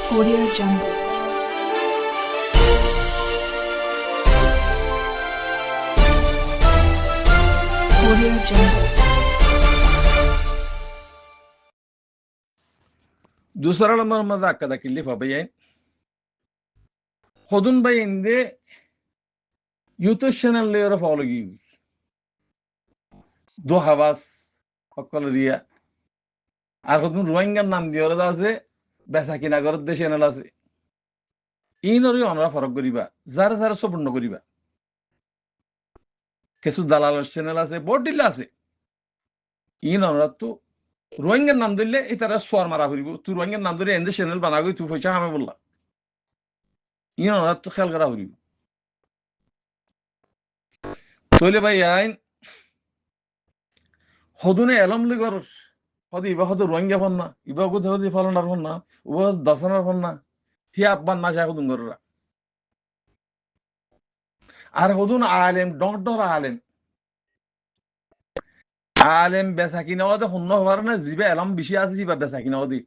Audio Jungle. Audio Jungle. दूसरा number मजाक का तकलीफ है भैया खुदन भाई इंदे यूट्यूब चैनल ले और फॉलो की दो हवास पकड़ दिया আর খুদন রোহিঙ্গার নাম দিয়ে ওরা আছে বেসাকি নাগর দেশ চ্যানেল আছে ইনরি আমরা ফরক করিবা যারা যারা সম্পূর্ণ করিবা কিছু দালালের চ্যানেল আছে বড় আছে ইন আমরা তো রোহিঙ্গার নাম দিলে এটারা সোয়ার মারা করিব তুই রোহিঙ্গার নাম ধরে এন্ড চ্যানেল বানাবি তুই পয়সা হামে বললা ইন আমরা তো খেয়াল করা করিব তাহলে ভাই আইন হদুনে এলম লিগর হদি ইবা হদ রোহিঙ্গা ফন না ইবা কোথায় হদি ফলনার ফন না ও দশনার ফন না হিয়া আব্বান না যায় হদুন গররা আর হদুন আলেম ডর আলেম আলেম বেসাকি নওয়াদে হন্য হবার না জিবা এলম বেশি আছে জিবা বেসাকি নওয়াদি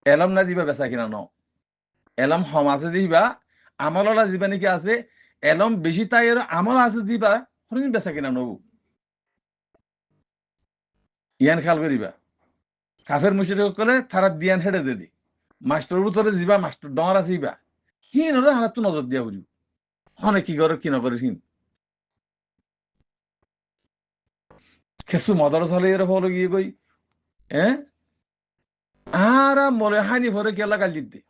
এলম না জিবা বেসাকি না ন এলম হম আছে দিবা আমললা জিবা নাকি আছে এলম বেশি তাই আমল আছে দিবা হরিন বেসাকি না নবু ইয়ান খেয়াল করিবা কাফের মুশরিক কলে তারা দিয়ান হেডে দে দি মাস্টার ভিতরে যাবা মাস্টার ডর আছে ইবা হিন হলে হাত নজর দিয়া করিব হনে কি করে কি নকরে হিন কিছু মদরস হলে এর ফলো গিয়ে কই আর মলে হানি ভরে কেলা গাল দিতে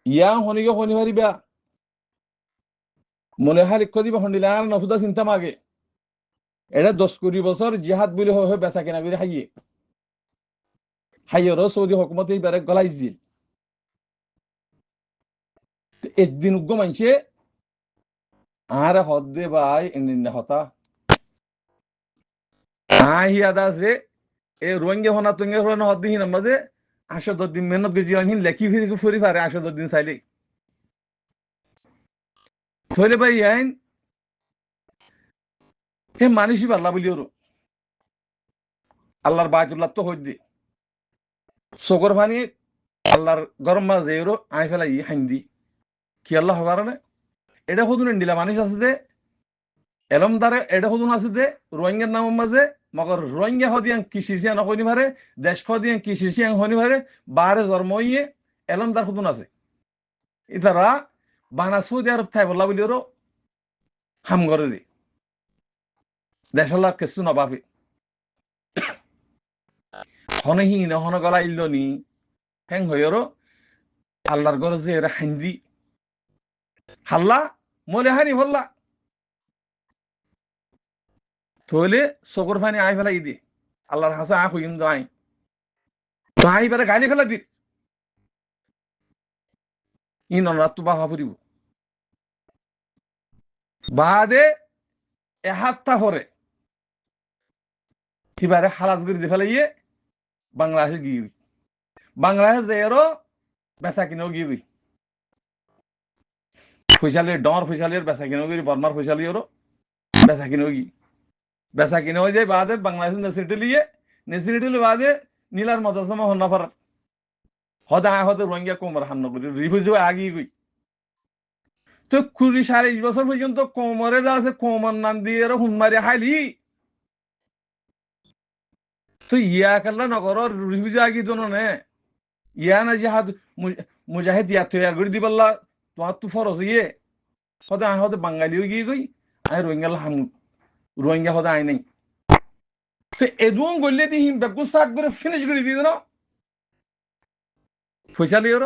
ইয়া হনিকে হনি পারিবা মনে হালি দিবা হন্ডিলে আর নফুদা চিন্তা মাগে এটা 10-20 বছর জিহাদ বলে হয়ে বেচা কেনা করে হাইয়েরও সৌদি হকুমত এইবারে গলাইছিল একদিন উগ্র মানছে আর হদে ভাই এনে হতা হিয়াদা আছে এ রোহিঙ্গা হনা তুঙ্গে হনা হদ দিন মাঝে 10 দিন মেহনত করে জীবন লেখি ফিরি ফুরি পারে 10 দিন চাইলে থইলে ভাই আইন হে মানুষই পারলা বলি ওর আল্লাহর বায়তুল্লাহ তো হই দি চকর পানি আল্লাহর গরম মাছ দিয়ে ওর আই ফেলাই হাইন্দি কি আল্লাহ হবার না এটা হদুন দিলা মানুষ আছে দে এলম দ্বারে এটা হদুন আছে দে রোহিঙ্গার নামের মাঝে মগর রোহিঙ্গা হদিয়াং কৃষি সিয়ান হইনি পারে দেশ হদিয়াং কৃষি সিয়াং হইনি পারে বারে জন্ম হইয়ে এলম দ্বার হদুন আছে ইতারা বানা সৌদি আরব থাই বললা বলি ওর হাম করে দি দেশাল্লাহ কিছু নবাফি হনহীন হন গলা ইল্লনি হ্যাং হইরো আল্লাহর ঘরে যে এরা হান্দি হাল্লা মলে হানি হল্লা থইলে চকুর ফানি আই ফেলাই দি আল্লাহর হাসা আখ হইম আই তো আই বেড়ে গালি ফেলা দি ইন রাত বাহা ফুরিব বাদে এহাত্তা হরে এবারে হালাজ করে দিয়ে ফেলাইয়ে বাংলাদেশে গিয়ে বাংলাদেশ এরও বেচা কিনেও গিয়ে ফৈসালির ডর ফৈসালির বেচা কিনেও গিয়ে বর্মার ফৈসালি ওরও বেচা কিনেও গিয়ে বেচা কিনেও যায় বাদে বাংলাদেশ নেসিটি লিয়ে নেসিটি বাদে নীলার মদসমা হন্না ফর হদা হতে রোহিঙ্গা কোমর হামনা করি রিফিউজি আগিয়ে গই তো 20-30 বছর পর্যন্ত কোমরে যা আছে কোমর নাম দিয়ে এরও হুনমারি হাইলি তো ইয়া কাল্লা নগর রিফিউজি আগি জন নে ইয়া না জিহাদ মুজাহিদ ইয়া তৈয়ার করে দিবাল্লা তোমার তো ফরজ ইয়ে হদে হতে বাঙালিও গিয়ে গই আই রোহিঙ্গা হাম রোহিঙ্গা হদে আই নাই তো এদুন গল্লে দি হিম বেগু সাক করে ফিনিশ করে দিয়ে না ফয়সালি ওর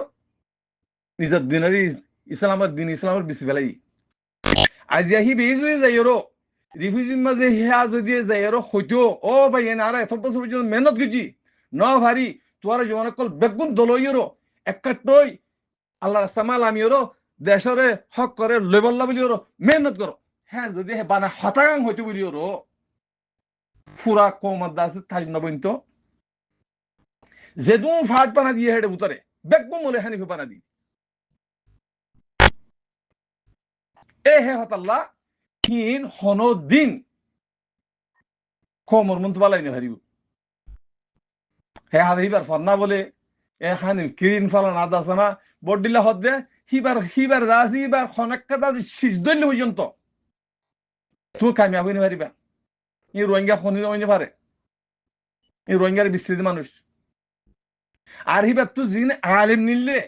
নিজের দিনারি ইসলামের দিন ইসলামের বেশি ফেলাই আজ আহি বেজ হয়ে যায় ওর রিফিউজির মাঝে হিয়া যদি যায় ওর হইতো ও ভাই এনে আর এত বছর পর্যন্ত মেহনত করছি ন ভারি তোমার জীবন কল বেগুন দলই ওর একটাই আল্লাহ রাস্তামাল আমি ওর দেশরে হক করে লেবল্লা বলি ওর মেহনত করো হ্যাঁ যদি বানা হতাগাং হইতে বলি ওর ফুরা কৌমার দাসে থাকি নবীন তো যেদুন ফাট বানা দিয়ে হেডে উতরে বেগুন মলে হানিফে বানা দি এ হে হতাল্লাহ হিন হন দিন কমর মন্ত বালাই নি হারিব হে হার হিবার ফন্না বলে এ হানি কিরিন ফালা না দাসনা বডিলা হদে হিবার দাসি হিবার খনাক্কা দাসি সিজদল পর্যন্ত তুই কামিয়াব হইতে পারিবা এই রোহিঙ্গা খনি হইতে পারে এই রোহিঙ্গার বিস্তৃত মানুষ আর হিবার তুই জিন আলেম নিলে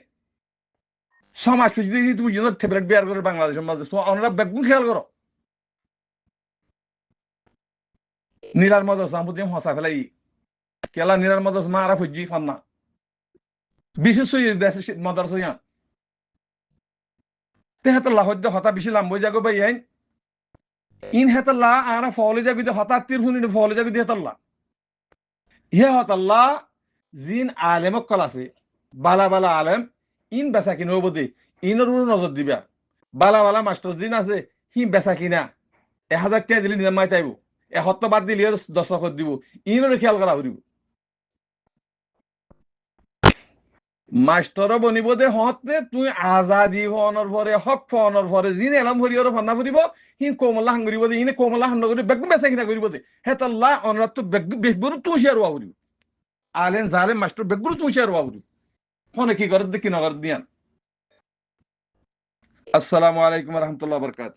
সমাজ যদি তুমি পর্যন্ত ট্যাবলেট বের করে বাংলাদেশের মাঝে তোমার অনারা বেগুন খেয়াল করো নীলার মদস সাম্পুদিম হসা ফেলাই কেলা নীলার মদস মা আরা ফুজি ফান্না বিশেষ দেশে মদারস ইয়ান তে হেতল্লা হদ্দে হতা বেশি লাম্বই যাগো বাই আইন ইন হেতল্লা আরা ফলে যাবি দে হতা তীর হুনি ফলে যাবি দে হেতল্লা ইহে হতল্লা জিন আলেম কল আছে বালা বালা আলেম ইন বেচা কিনো বদি ইনর নজর দিবা বালা বালা মাস্টার জিন আছে হি বেচা কিনা 1000 টাকা দিলে নিজাম মাই তাইব এসত্তর বাদ দিলে 10 লাখ দিব ইনর খেয়াল করা হইব মাস্টার বনিব দে হতে তুই আজাদি হওয়ার পরে হক হওয়ার পরে জিন এলাম ভরিয়র ফান্না ফুরিব হিন কোমলা হাঙ্গরিব দে ইনে কোমলা হান্ন করি বেগ বেচা কিনা করিব দে হেতল্লা অনরাত তো বেগবুর তুই শেয়ার হওয়া আলেন জালেম মাস্টার বেগবুর তুই শেয়ার হওয়া ফোনে কি করে দেখি নগর দিয়ান আসসালামু আলাইকুম রহমতুল্লাহ বরকাত